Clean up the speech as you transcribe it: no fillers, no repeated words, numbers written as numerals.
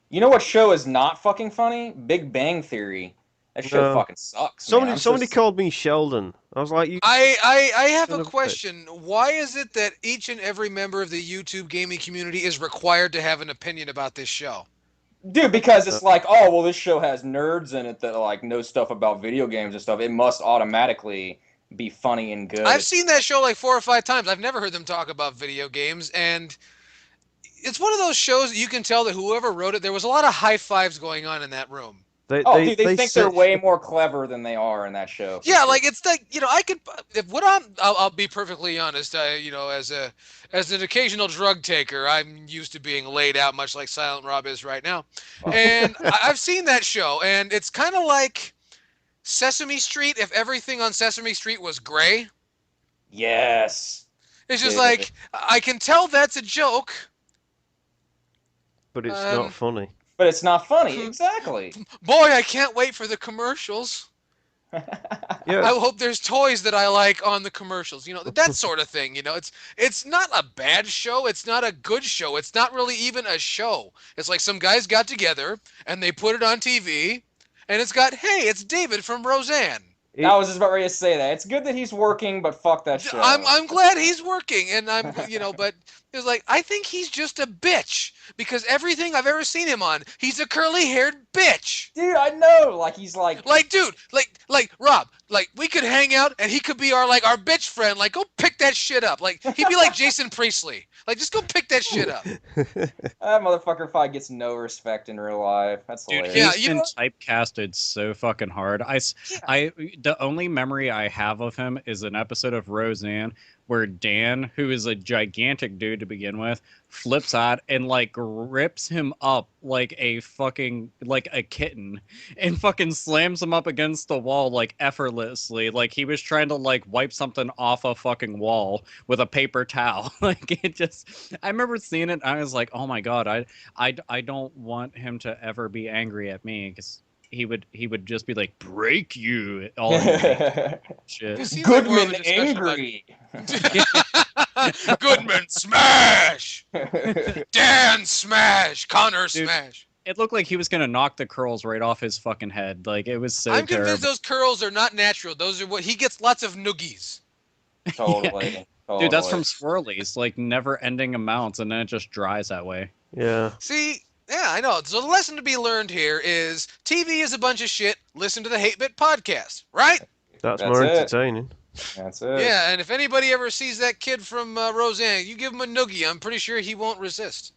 You know what show is not fucking funny? Big Bang Theory. That show No. fucking sucks, man. Somebody called me Sheldon. I was like, you I have son a of a bitch. question. Why is it that each and every member of the YouTube gaming community is required to have an opinion about this show? Dude, because Uh, it's like, oh well, this show has nerds in it that like know stuff about video games and stuff. It must automatically be funny and good. I've It's seen that show like 4 or 5 times. I've never heard them talk about video games, and it's one of those shows that you can tell that whoever wrote it, there was a lot of high fives going on in that room. they oh, they dude, they they think they're said way more clever than they are in that show for Yeah, sure. like it's like I could if what I'll be perfectly honest. As an occasional drug taker, I'm used to being laid out, much like Silent Rob is right now, Oh. and I've seen that show, and it's kind of like Sesame Street if everything on Sesame Street was gray. Yes, It's just dude. like I can tell that's a joke. but it's not Um, funny. But it's not funny. Exactly. Boy, I can't wait for the commercials. Yeah, I hope there's toys that I like on the commercials. That sort of thing. It's not a bad show. It's not a good show. It's not really even a show. It's like some guys got together and they put it on TV, and it's got, hey, it's David from Roseanne. I it was just about ready to say that. It's good that he's working, but fuck that show. I'm glad he's working, and but it's like I think he's just a bitch because everything I've ever seen him on, he's a curly-haired bitch. Dude, I know. Like he's like, Like, dude, like Rob, like we could hang out and he could be our bitch friend. Like, go pick that shit up. Like, he'd be like Jason Priestley. Like, just go pick that shit up. that motherfucker probably gets no respect in real life. That's Dude, Yeah, hilarious. he's been typecasted so fucking hard. yeah. The only memory I have of him is an episode of Roseanne where Dan, who is a gigantic dude to begin with, flips out and like rips him up like a kitten and fucking slams him up against the wall like effortlessly, like he was trying to like wipe something off a fucking wall with a paper towel. Like it just, I remember seeing it. I was like, oh my god, I don't want him to ever be angry at me because he would just be like break you all in your hand shit. This seems like more of Goodman a discussion about angry. Goodman smash, Dan smash, Connor Dude, smash. it looked like he was gonna knock the curls right off his fucking head. Like it was so I'm convinced terrible. those curls are not natural. Those are what he gets lots of noogies. Yeah. Totally. Dude, that's from Totally. Swirlies, like never ending amounts, and then it just dries that way. yeah. See, yeah, I know. So the lesson to be learned here is TV is a bunch of shit. Listen to the Hate Bit podcast, right? That's That's more it. entertaining. That's it. Yeah, and if anybody ever sees that kid from Roseanne, you give him a noogie. I'm pretty sure he won't resist.